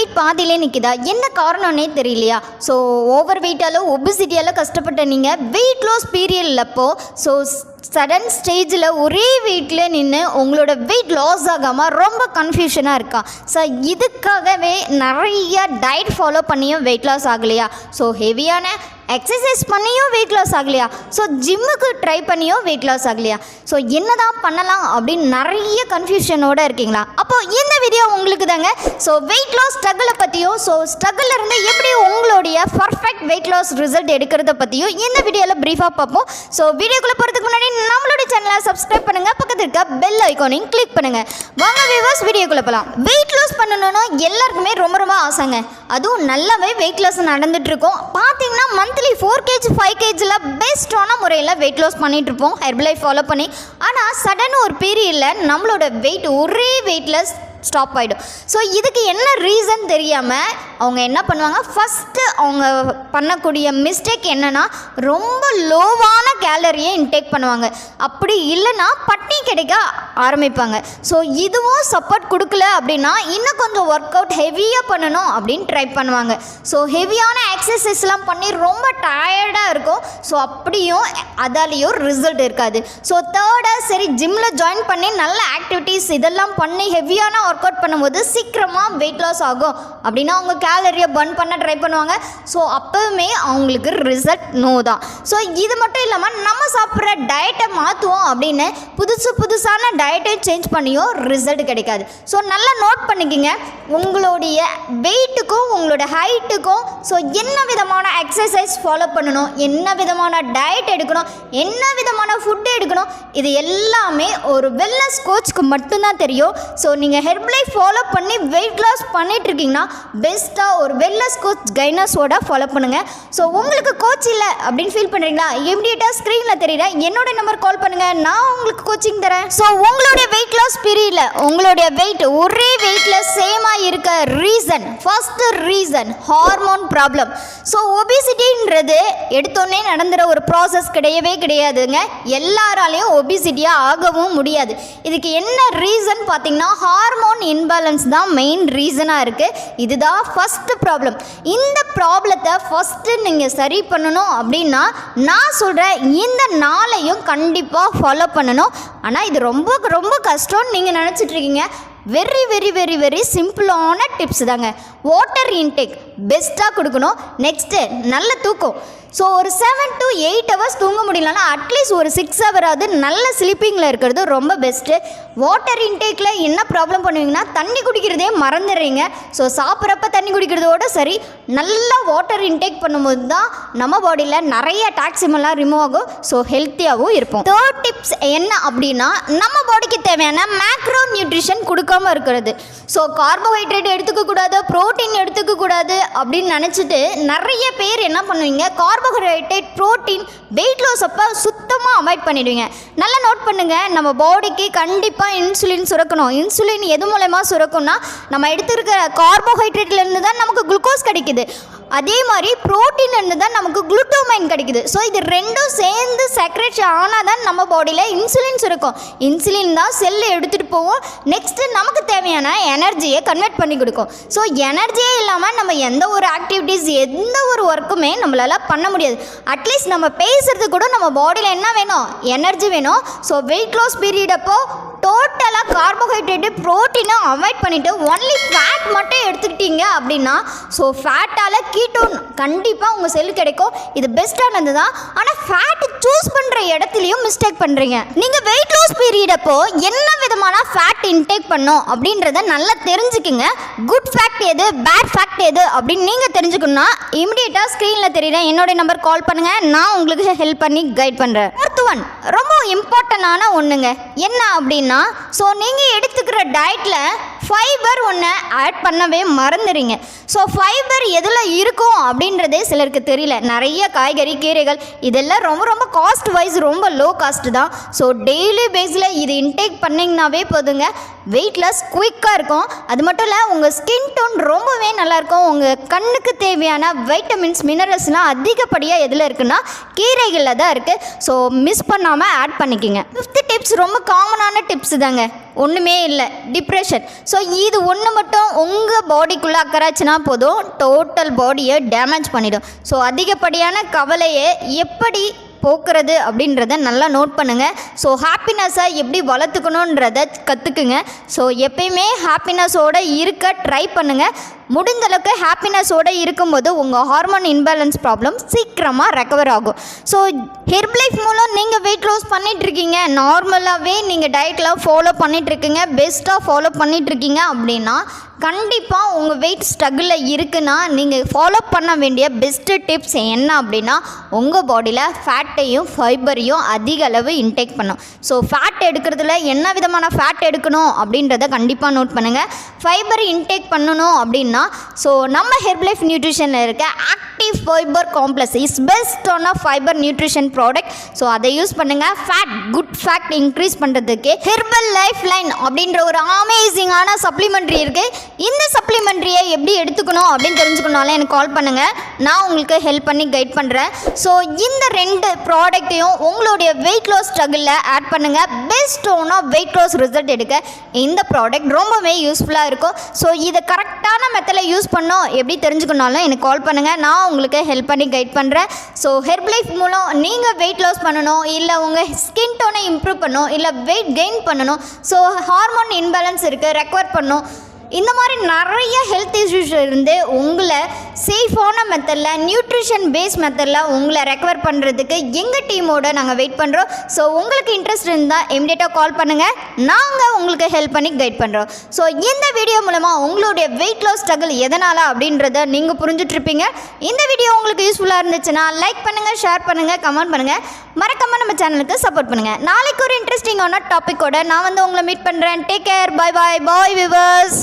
Wait பாதியிலே நிற்கிதா? என்ன காரணம்னே தெரியலையா? ஸோ ஓவர் வெயிட்டாலோ ஒபிசிட்டியாலோ கஷ்டப்பட்ட நீங்கள் வெயிட் லாஸ் பீரியடில் ஸோ சடன் ஸ்டேஜில் ஒரே வெயிட்டில் நின்று உங்களோட வெயிட் லாஸ் ஆகாமல் ரொம்ப கன்ஃபியூஷனாக இருக்கா? ஸோ இதுக்காகவே நிறைய டயட் ஃபாலோ பண்ணியும் வெயிட் லாஸ் ஆகலையா? ஸோ ஹெவியான எக்ஸசைஸ் பண்ணியும் வெயிட் லாஸ் ஆகலையா? ஸோ ஜிம்முக்கு ட்ரை பண்ணியும் வெயிட் லாஸ் ஆகலையா? ஸோ என்ன தான் பண்ணலாம் அப்படின்னு நிறைய கன்ஃபியூஷனோடு இருக்கீங்களா? அப்போது இந்த வீடியோ உங்களுக்கு தாங்க. ஸோ வெயிட் லாஸ் ஸ்ட்ரகிளை பற்றியும் ஸோ ஸ்ட்ரகிளில் இருந்து எப்படி உங்களுடைய பர்ஃபெக்ட் வெயிட் லாஸ் ரிசல்ட் எடுக்கிறத பற்றியும் இந்த வீடியோவில் ப்ரீஃபாக பார்ப்போம். ஸோ வீடியோக்குள்ளே போகிறதுக்கு முன்னாடி நம்மளுடைய சேனலை சப்ஸ்கிரைப் பண்ணுங்கள், பக்கத்தில் இருக்க பெல் ஐக்கானையும் கிளிக் பண்ணுங்கள். வாங்க வியூவர்ஸ் வீடியோக்குள்ளே போகலாம். வெயிட் லாஸ் பண்ணணும்னா எல்லாருக்குமே ரொம்ப ரொம்ப ஆசைங்க. அதுவும் நல்லாவே வெயிட் லாஸ் நடந்துகிட்ருக்கோம். பார்த்தீங்கன்னா மந்த்லி 4 kg 5 kgல பெஸ்ட்டான முறையில் வெயிட் லாஸ் பண்ணிகிட்ருப்போம் ஹெர்பலைஃப் ஃபாலோ பண்ணி. ஆனால் சடன் ஒரு பீரியடில் நம்மளோட வெயிட் ஒரே வெயிட்டில் ஸ்டாப் ஆகிடும். ஸோ இதுக்கு என்ன ரீசன் தெரியாமல் அவங்க என்ன பண்ணுவாங்க, ஃபஸ்ட்டு அவங்க பண்ணக்கூடிய மிஸ்டேக் என்னென்னா ரொம்ப லோவான கேலரியை இன்டேக் பண்ணுவாங்க. அப்படி இல்லைன்னா பட்னி கிடைக்க ஆரம்பிப்பாங்க. ஸோ இதுவும் சப்போர்ட் கொடுக்கல அப்படின்னா இன்னும் கொஞ்சம் ஒர்க் அவுட் ஹெவியாக பண்ணணும் அப்படின்னு ட்ரை பண்ணுவாங்க. ஸோ ஹெவியான எக்ஸசைஸ்லாம் பண்ணி ரொம்ப டயர்டாக இருக்கும். ஸோ அப்படியும் அதாலேயும் ரிசல்ட் இருக்காது. ஸோ தேர்டாக சரி ஜிம்மில் ஜாயின் பண்ணி நல்ல ஆக்டிவிட்டீஸ் இதெல்லாம் பண்ணி ஹெவியான ஒர்க் அவுட் பண்ணும்போது சீக்கிரமாக வெயிட் லாஸ் ஆகும் அப்படின்னா அவங்க கேலரியை பர்ன் பண்ண ட்ரை பண்ணுவாங்க. ஸோ அப்போவுமே அவங்களுக்கு ரிசல்ட் நோ தான். ஸோ இது மட்டும் இல்லாமல் நம்ம சாப்பிட்ற டயட்டை மாற்றுவோம் அப்படின்னு புதுசான டயட்டை சேஞ்ச் பண்ணியும் ரிசல்ட் கிடைக்காது. ஸோ நல்லா நோட் பண்ணிக்கோங்க, உங்களுடைய வெயிட்டுக்கும் உங்களோட ஹைட்டுக்கும் ஸோ என்ன விதமான எக்ஸசைஸ் ஃபாலோ பண்ணணும், என்ன விதமான டயட் எடுக்கணும், என்ன விதமான ஃபுட்டு எடுக்கணும், இது எல்லாமே ஒரு வெல்னஸ் கோச்சுக்கு மட்டும்தான் தெரியும். ஸோ நீங்கள் ஹெர்பலைஃப் ஃபாலோ பண்ணி வெயிட் லாஸ் பண்ணிட்டு இருக்கீங்கன்னா பெஸ்ட்டாக ஒரு வெல்னஸ் கோச் கைனஸோட ஃபாலோ பண்ணுங்கள். ஸோ உங்களுக்கு கோச் இல்லை அப்படின்னு ஃபீல் பண்ணுறீங்களா? இமீடியட்டாக ஸ்க்ரீனில் தெரியுற என்னோட நம்பர் கால் பண்ணுங்கள், நான் உங்களுக்கு கோச்சிங் தரேன். ஸோ உங்களுடைய வெயிட் லாஸ் பீரியடில் உங்களுடைய வெயிட் ஒரே வெயிட்டில் சேமாக இருக்க reason, first reason hormone problem. So ஒபிசிட்டின்றது எடுத்தோடனே நடந்துற ஒரு ப்ராசஸ் கிடையவே கிடையாதுங்க. எல்லாராலையும் ஒபிசிட்டியாக ஆகவும் முடியாது. இதுக்கு என்ன ரீசன் பார்த்தீங்கன்னா ஹார்மோன் இன்பேலன்ஸ் தான் மெயின் ரீசனாக இருக்குது. இதுதான் ஃபஸ்ட்டு ப்ராப்ளம். இந்த ப்ராப்ளத்தை ஃபஸ்ட்டு நீங்கள் சரி பண்ணணும் அப்படின்னா நான் சொல்கிறேன் இந்த நாளையும் கண்டிப்பாக ஃபாலோ பண்ணணும். ஆனால் இது ரொம்ப ரொம்ப கஷ்டம்னு நீங்கள் நினச்சிட்ருக்கீங்க. வெரி வெரி வெரி வெரி சிம்பிளான டிப்ஸ் தாங்க. வாட்டர் இன்டேக் பெஸ்ட்டாக கொடுக்கணும். நெக்ஸ்ட்டு நல்ல தூக்கம். ஸோ ஒரு 7 to 8 hours தூங்க முடியலன்னா அட்லீஸ்ட் ஒரு 6 hours நல்ல ஸ்லீப்பிங்கில் இருக்கிறது ரொம்ப பெஸ்ட்டு. வாட்டர் இன்டேக்கில் என்ன ப்ராப்ளம் பண்ணுவீங்கன்னா தண்ணி குடிக்கிறதே மறந்துடுறீங்க. ஸோ சாப்பிட்றப்ப தண்ணி குடிக்கிறதோட சரி நல்லா வாட்டர் இன்டேக் பண்ணும்போது தான் நம்ம பாடியில் நிறைய டாக்ஸிமெல்லாம் ரிமூவ் ஆகும். ஸோ ஹெல்த்தியாகவும் இருப்போம். தேர்ட் டிப்ஸ் என்ன அப்படின்னா நம்ம பாடிக்கு தேவையான மேக்ரோ நியூட்ரிஷன் கொடுக்காமல் இருக்கிறது. ஸோ கார்போஹைட்ரேட் எடுத்துக்கக்கூடாது, ப்ரோட்டீன் எடுத்துக்கக்கூடாது அப்படின்னு நினச்சிட்டு நிறைய பேர் என்ன பண்ணுவீங்க, கார்போஹைட்ரேட் ப்ரோட்டீன் வெயிட் லாஸ் அப்போ சுத்தமாக அவாய்ட் பண்ணிடுவீங்க. நல்லா நோட் பண்ணுங்கள், நம்ம பாடிக்கு கண்டிப்பாக இன்சுலின் சுரக்கணும். இன்சுலின் எது மூலமா சுரக்கும்னா நம்ம எடுத்துருக்கிற கார்போஹைட்ரேட்லேருந்து தான் நமக்கு குளுக்கோஸ் கிடைக்குது. அதே மாதிரி ப்ரோட்டீன்லேருந்து தான் நமக்கு குளுட்டோமைன் கிடைக்குது. ஸோ இது ரெண்டும் சேர்ந்து செக்ரேட் ஆனால் தான் நம்ம பாடியில் இன்சுலின் சுரக்கும். இன்சுலின் தான் செல்லை எடுத்துகிட்டு போவோம். நெக்ஸ்ட்டு நமக்கு தேவையான எனர்ஜியை கன்வெர்ட் பண்ணி கொடுக்கும். ஸோ எனர்ஜியே இல்லாமல் நம்ம எந்த ஒரு ஆக்டிவிட்டீஸ் எந்த ஒரு ஒர்க்குமே நம்மளால் பண்ண முடியாது. அட்லீஸ்ட் நம்ம பேசுறது கூட நம்ம பாடியில் என்ன வேணும், எனர்ஜி வேணும். ஸோ வெயிட் லாஸ் பீரியட் அப்போ டோட்டலாக கார்போஹைட்ரேட்டு ப்ரோட்டீனை அவாய்ட் பண்ணிவிட்டு ஒன்லி ஃபேட் மட்டும் எடுத்துக்கிட்டீங்க அப்படின்னா ஸோ ஃபேட்டால் கீட்டோன் கண்டிப்பாக உங்கள் செல் கிடைக்கும். இது பெஸ்ட்டானது தான். ஆனால் ஃபேட்டு சூஸ் பண்ணுற இடத்துலையும் மிஸ்டேக் பண்ணுறீங்க. நீங்கள் வெயிட் லாஸ் பீரியட் அப்போ என்ன விதமான ஃபேட் இன்டேக் பண்ணோம் அப்படின்றத நல்லா தெரிஞ்சுக்குங்க. குட் ஃபேக்ட் எது, பேட் ஃபேக்ட் எது அப்படின்னு நீங்கள் தெரிஞ்சுக்கணும்னா இமிடியேட்டாக ஸ்க்ரீனில் தெரியுற என்னோட நம்பர் கால் பண்ணுங்கள், நான் உங்களுக்கு ஹெல்ப் பண்ணி கைட் பண்ணுறேன். ஃபோர்த் ஒன் ரொம்ப இம்பார்ட்டண்டான ஒன்றுங்க. என்ன அப்படின்னா ஸோ நீங்கள் எடுத்துக்கிற டயட்டில் ஃபைபர் ஒன்று ஆட் பண்ணவே மறந்துடுறீங்க. ஸோ ஃபைபர் எதில் இருக்கும் அப்படின்றதே சிலருக்கு தெரியல. நிறைய காய்கறி கீரைகள் இதெல்லாம் ரொம்ப ரொம்ப காஸ்ட் வைஸ் ரொம்ப லோ காஸ்ட் தான். ஸோ டெய்லி பேஸில் இது இன்டேக் பண்ணிங்கனாவே போதுங்க, வெயிட் லாஸ் குயிக்காக இருக்கும். அது மட்டும் இல்லை உங்கள் ஸ்கின் டோன் ரொம்பவே நல்லாயிருக்கும். உங்கள் கண்ணுக்கு தேவையான வைட்டமின்ஸ் மினரல்ஸ்லாம் அதிகப்படியாக எதில் இருக்குன்னா கீரைகளில் தான் இருக்குது. ஸோ மிஸ் பண்ணாமல் ஆட் பண்ணிக்கோங்க. 5th டிப்ஸ் ரொம்ப காமனான டிப்ஸ் தாங்க. ஒன்றுமே இல்லை, டிப்ரெஷன். ஸோ இது ஒன்று மட்டும் உங்கள் பாடிக்குள்ளே அக்கறாச்சுன்னா போதும், டோட்டல் பாடியை டேமேஜ் பண்ணிடும். ஸோ அதிகப்படியான கவலையை எப்படி போக்குறது அப்படின்றத நல்லா நோட் பண்ணுங்கள். ஸோ ஹாப்பினஸை எப்படி வளர்த்துக்கணுன்றத கற்றுக்குங்க. ஸோ எப்பயுமே ஹாப்பினஸோடு இருக்க ட்ரை பண்ணுங்கள். முடிந்தளவுக்கு ஹாப்பினஸோடு இருக்கும்போது உங்கள் ஹார்மோன் இன்பேலன்ஸ் ப்ராப்ளம் சீக்கிரமாக ரெக்கவர் ஆகும். ஸோ ஹெர்பலைஃப் மூலம் நீங்கள் வெயிட் லாஸ் பண்ணிகிட்ருக்கீங்க, நார்மலாகவே நீங்கள் டயட்டில் ஃபாலோ பண்ணிகிட்ருக்கீங்க, பெஸ்ட்டாக ஃபாலோ பண்ணிகிட்ருக்கீங்க அப்படின்னா கண்டிப்பாக உங்கள் வெயிட் ஸ்ட்ரகிளில் இருக்குன்னா நீங்கள் ஃபாலோ பண்ண வேண்டிய பெஸ்ட்டு டிப்ஸ் என்ன அப்படின்னா, உங்கள் பாடியில் ஃபேட்டையும் ஃபைபரையும் அதிக அளவு இன்டேக் பண்ணும். ஸோ ஃபேட் எடுக்கிறதுல என்ன விதமான ஃபேட் எடுக்கணும் அப்படின்றத கண்டிப்பாக நோட் பண்ணுங்கள். ஃபைபர் இன்டேக் பண்ணணும் அப்படின்னா ஸோ நம்ம ஹெர்பலைஃப் நியூட்ரிஷனில் இருக்க active fibre complex is best on fibre nutrition product. So அதை யூஸ் பண்ணுங்கள். குட் ஃபேட் இன்க்ரீஸ் பண்ணுறதுக்கு ஹெர்பல் லைஃப் லைன் அப்படின்ற ஒரு அமேசிங்கான சப்ளிமெண்ட்ரி இருக்குது. இந்த சப்ளிமெண்ட்ரியை எப்படி எடுத்துக்கணும் அப்படின்னு தெரிஞ்சுக்கணும்னால எனக்கு கால் பண்ணுங்கள், நான் உங்களுக்கு ஹெல்ப் பண்ணி கைட் பண்ணுறேன். ஸோ இந்த 2 ப்ராடக்ட்டையும் உங்களுடைய வெயிட் லாஸ் ஸ்ட்ரகிளில் ஆட் பண்ணுங்கள். பெஸ்ட்டான வெயிட் லாஸ் ரிசல்ட் எடுக்க இந்த ப்ராடக்ட் ரொம்பவே யூஸ்ஃபுல்லாக இருக்கும். ஸோ இதை கரெக்டான மெத்தடில் யூஸ் பண்ணோம் எப்படி தெரிஞ்சுக்கணும்னாலும் எனக்கு கால் பண்ணுங்கள், நான் உங்களுக்கு ஹெல்ப் பண்ணி கைட் பண்ணுறேன். ஸோ ஹெர்பலைஃப் மூலம் நீங்கள் வெயிட் லாஸ் பண்ணணும், இல்லை உங்கள் ஸ்கின் டோனை இம்ப்ரூவ் பண்ணணும், இல்லை வெயிட் கெயின் பண்ணணும், ஸோ ஹார்மோன் இன்பேலன்ஸ் இருக்குது ரெக்கவர் பண்ணணும், இந்த மாதிரி நிறைய ஹெல்த் இஷ்யூஸ் இருந்து உங்களை சேஃபான மெத்தடில் நியூட்ரிஷன் பேஸ் மெத்தடில் உங்களை ரெக்கவர் பண்ணுறதுக்கு எங்கள் டீமோடு நாங்கள் வெயிட் பண்ணுறோம். ஸோ உங்களுக்கு இன்ட்ரெஸ்ட் இருந்தால் இமிடியேட்டாக கால் பண்ணுங்கள், நாங்கள் உங்களுக்கு ஹெல்ப் பண்ணி கைட் பண்ணுறோம். ஸோ இந்த வீடியோ மூலமாக உங்களுடைய வெயிட் லாஸ் ஸ்ட்ரகிள் எதனால் அப்படின்றத நீங்கள் புரிஞ்சுட்ருப்பீங்க. இந்த வீடியோ உங்களுக்கு யூஸ்ஃபுல்லாக இருந்துச்சுன்னா லைக் பண்ணுங்கள், ஷேர் பண்ணுங்கள், கமெண்ட் பண்ணுங்கள், மறக்காமல் நம்ம சேனலுக்கு சப்போர்ட் பண்ணுங்கள். நாளைக்கு ஒரு இன்ட்ரெஸ்டிங்கான டாப்பிக்கோட நான் உங்களை மீட் பண்ணுறேன். டேக் கேர், பை பாய், பாய் விவர்ஸ்.